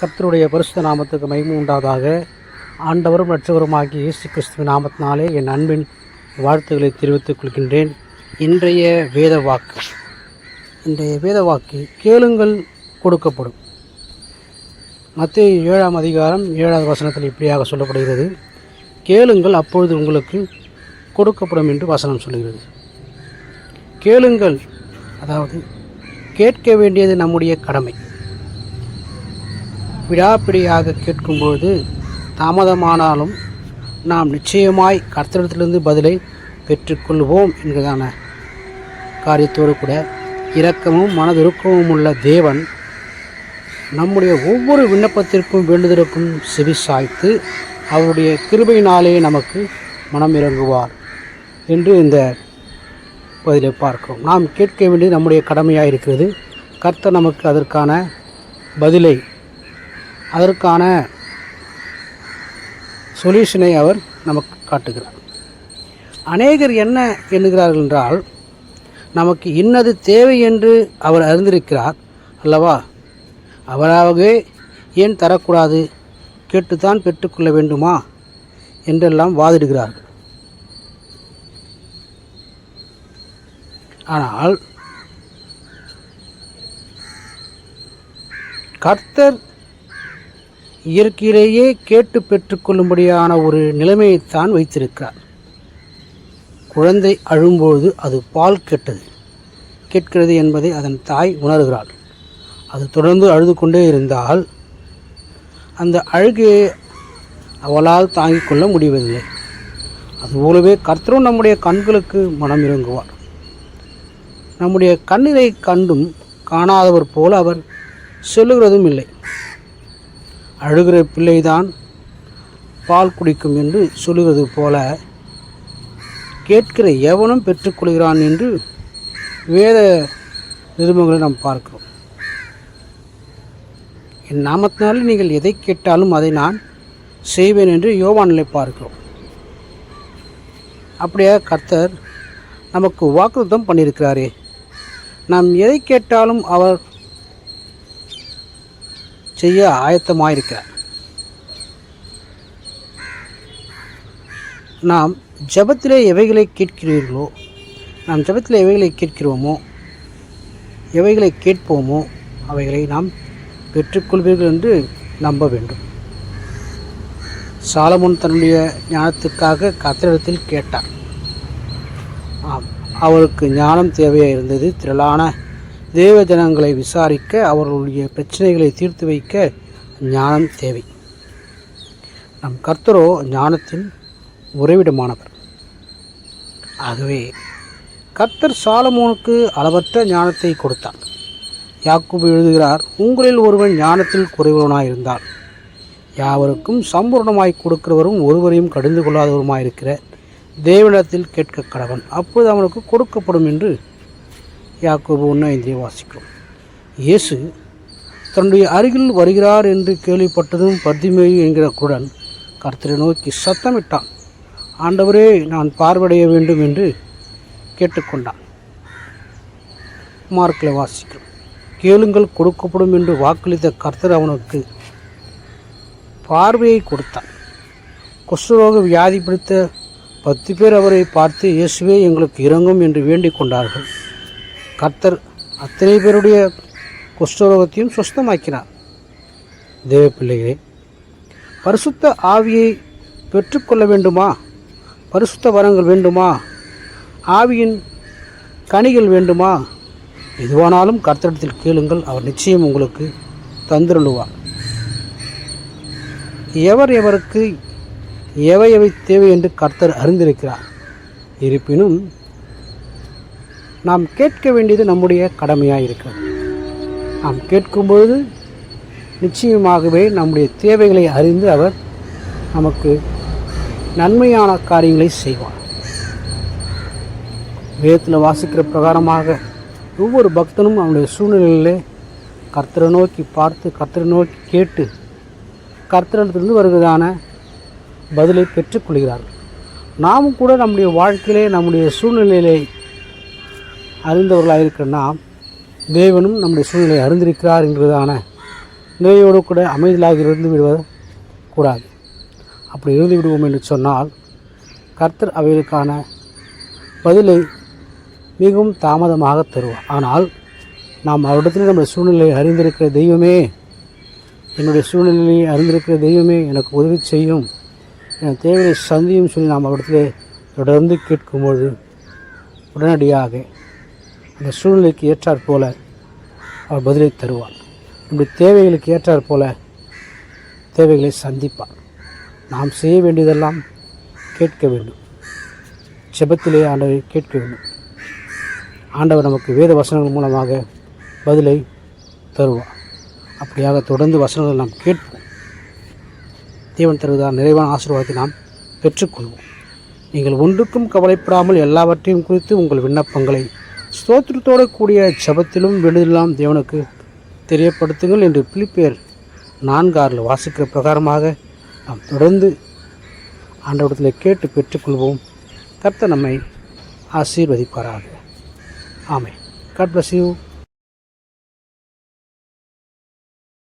கர்த்தருடைய பரிசுத்த நாமத்துக்கு மகிமை உண்டாவதாக. ஆண்டவரும் இரட்சகருமாகிய இயேசு கிறிஸ்துவின் நாமத்தினாலே என் அன்பின் வாழ்த்துக்களை தெரிவித்துக் கொள்கின்றேன். இன்றைய வேத வாக்கு கேளுங்கள் கொடுக்கப்படும். மத்தேயு 7ஆம் அதிகாரம் 7வது வசனத்தில் இப்படியாக சொல்லப்படுகிறது, கேளுங்கள் அப்பொழுது உங்களுக்கு கொடுக்கப்படும் என்று வசனம் சொல்கிறது. கேளுங்கள், அதாவது கேட்க வேண்டியது நம்முடைய கடமை. விடாப்பிடியாக கேட்கும்போது தாமதமானாலும் நாம் நிச்சயமாய் கர்த்தரிடத்திலிருந்து பதிலை பெற்றுக்கொள்வோம் என்கிறதான காரியத்தோடு கூட இரக்கமும் மனதுருக்கமும் உள்ள தேவன் நம்முடைய ஒவ்வொரு விண்ணப்பத்திற்கும் வேண்டுதலுக்கும் செவி சாய்த்து அவருடைய கிருபையினாலே நமக்கு மனம் இறங்குவார் என்று இந்த பதிலை பார்க்கிறோம். நாம் கேட்க வேண்டியது நம்முடைய கடமையாக இருக்கிறது. கர்த்தர் நமக்கு அதற்கான பதிலை, அதற்கான சொல்யூஷனை அவர் நமக்கு காட்டுகிறார். அநேகர் என்ன எண்ணுகிறார்கள் என்றால், நமக்கு இன்னது தேவை என்று அவர் அறிந்திருக்கிறார் அல்லவா, அவராகவே ஏன் தரக்கூடாது, கேட்டுத்தான் பெற்றுக்கொள்ள வேண்டுமா என்றெல்லாம் வாதிடுகிறார்கள். ஆனால் கர்த்தர் இயற்கையிலேயே கேட்டு பெற்றுக்கொள்ளும்படியான ஒரு நிலைமையைத்தான் வைத்திருக்கிறார். குழந்தை அழும்போது அது பால் கேட்கிறது என்பதை அதன் தாய் உணர்கிறாள். அது தொடர்ந்து அழுது கொண்டே இருந்தால் அந்த அழுகையை அவளால் தாங்கிக் கொள்ள முடிவதில்லை. அதுபோலவே கர்த்தரும் நம்முடைய கண்களுக்கு மனம் இறங்குவார். நம்முடைய கண்ணீரை கண்டும் காணாதவர் போல அவர் சொல்லுகிறதும் இல்லை. அழுகிற பிள்ளைதான் பால் குடிக்கும் என்று சொல்லுகிறது போல கேட்கிற எவனும் பெற்றுக்கொள்கிறான் என்று வேத நிருபங்களை நாம் பார்க்கிறோம். என் நாமத்தினாலே நீங்கள் எதை கேட்டாலும் அதை நான் செய்வேன் என்று யோவானிலே பார்க்கிறோம். அப்படியே கர்த்தர் நமக்கு வாக்குத்தத்தம் பண்ணியிருக்கிறாரே, நாம் எதை கேட்டாலும் அவர் செய்ய ஆயத்தமாயிருக்கிறார். நாம் ஜெபத்திலே எவைகளை கேட்கிறீர்களோ, நாம் ஜெபத்திலே எவைகளை கேட்கிறோமோ, எவைகளை கேட்போமோ அவைகளை நாம் பெற்றுக்கொள்வீர்கள் என்று நம்ப வேண்டும். சாலமோன் தன்னுடைய ஞானத்துக்காக கர்த்தரிடத்தில் கேட்டார். அவருக்கு ஞானம் தேவையாக இருந்தது. திரளான தேவ ஜனங்களை விசாரிக்க, அவர்களுடைய பிரச்சனைகளை தீர்த்து வைக்க ஞானம் தேவை. நம் கர்த்தரோ ஞானத்தின் உறைவிடமானவர். ஆகவே கர்த்தர் சாலமோனுக்கு அளவற்ற ஞானத்தை கொடுத்தார். யாக்கோபு எழுதுகிறார், உங்களில் ஒருவன் ஞானத்தில் குறைவுள்ளவனாயிருந்தால் யாவருக்கும் சம்பூர்ணமாய் கொடுக்கிறவரும் ஒருவரையும் கடிந்து கொள்ளாதவருமாயிருக்கிற தேவனிடத்தில் கேட்க கடவன், அப்போது அவனுக்கு கொடுக்கப்படும் என்று யாக்கோபு 1:5 வாசிக்கிறோம். இயேசு தன்னுடைய அருகில் வருகிறார் என்று கேள்விப்பட்டதும் பர்திமேயு என்கிற குருடன் கர்த்தரை நோக்கி சத்தமிட்டான். ஆண்டவரே, நான் பார்வையடைய வேண்டும் என்று கேட்டுக்கொண்டான். மார்க்கில் வாசிக்கிறோம், கேளுங்கள் கொடுக்கப்படும் என்று வாக்களித்த கர்த்தர் அவனுக்கு பார்வையை கொடுத்தார். குஷ்டரோக வியாதி பிடித்த 10 பேர் அவரை பார்த்து, இயேசுவே எங்களுக்கு இரங்கும் என்று வேண்டிக் கொண்டார்கள். கர்த்தர் அத்தனை பேருடைய குஷ்டரோகத்தையும் சுஸ்தமாக்கினார். தேவ பிள்ளைகளே, பரிசுத்த ஆவியை பெற்றுக்கொள்ள வேண்டுமா, பரிசுத்த வரங்கள் வேண்டுமா, ஆவியின் கனிகள் வேண்டுமா, எதுவானாலும் கர்த்தரிடத்தில் கேளுங்கள், அவர் நிச்சயம் உங்களுக்கு தந்திருள்ளுவார். எவருக்கு எவை தேவை என்று கர்த்தர் அறிந்திருக்கிறார். இருப்பினும் நாம் கேட்க வேண்டியது நம்முடைய கடமையாக இருக்கிறது. நாம் கேட்கும்பொழுது நிச்சயமாகவே நம்முடைய தேவைகளை அறிந்து அவர் நமக்கு நன்மையான காரியங்களை செய்வார். வேதத்தில் வாசிக்கிற பிரகாரமாக ஒவ்வொரு பக்தனும் அவனுடைய சூழ்நிலையிலே கர்த்தரை நோக்கி பார்த்து, கர்த்தரை நோக்கி கேட்டு, கர்த்தரிடத்திலிருந்து வருகிறதான பதிலை பெற்றுக்கொள்கிறார்கள். நாமும் கூட நம்முடைய வாழ்க்கையிலே நம்முடைய சூழ்நிலையிலே அறிந்தவர்களாக இருக்கிற நாம், தேவனும் நம்முடைய சூழ்நிலையை அறிந்திருக்கிறார் என்கிறதான நிறையோடு கூட அமைதியாக இருந்து விடுவது கூடாது. அப்படி இருந்து விடுவோம் என்று சொன்னால் கர்த்தர் அவைகளுக்கான பதிலை மிகவும் தாமதமாக தருவார். ஆனால் நாம் அவரிடத்தில் நம்முடைய சூழ்நிலையை அறிந்திருக்கிற தெய்வமே, என்னுடைய சூழ்நிலையை அறிந்திருக்கிற தெய்வமே எனக்கு உதவி செய்யும், என் தேவையை சந்தியும் சொல்லி நாம் அவரிடத்திலே தொடர்ந்து கேட்கும்போது உடனடியாக அந்த சூழ்நிலைக்கு ஏற்றாற் போல அவர் பதிலை தருவார். நம்முடைய தேவைகளுக்கு ஏற்றாற் போல தேவைகளை சந்திப்பார். நாம் செய்ய வேண்டியதெல்லாம் கேட்க வேண்டும். ஜெபத்திலே ஆண்டவரை கேட்க வேண்டும். ஆண்டவர் நமக்கு வேத வசனங்கள் மூலமாக பதிலை தருவார். அப்படியாக தொடர்ந்து வசனங்கள் நாம் கேட்போம். தேவன் தருவதால் நிறைவான ஆசீர்வாதத்தை நாம் பெற்றுக்கொள்வோம். நீங்கள் ஒன்றுக்கும் கவலைப்படாமல் எல்லாவற்றையும் குறித்து உங்கள் விண்ணப்பங்களை ஸ்தோத்திரத்தோடு கூடிய ஜெபத்திலும் வேண்டுதலாம் தேவனுக்கு தெரியப்படுத்துங்கள் என்று பிலிப்பியர் 4:6 வாசிக்கிற பிரகாரமாக நாம் தொடர்ந்து ஆண்டவரிடத்தில் கேட்டு பெற்றுக்கொள்வோம். கர்த்தர் நம்மை ஆசீர்வதிப்பாராக. ஆமென். God bless you.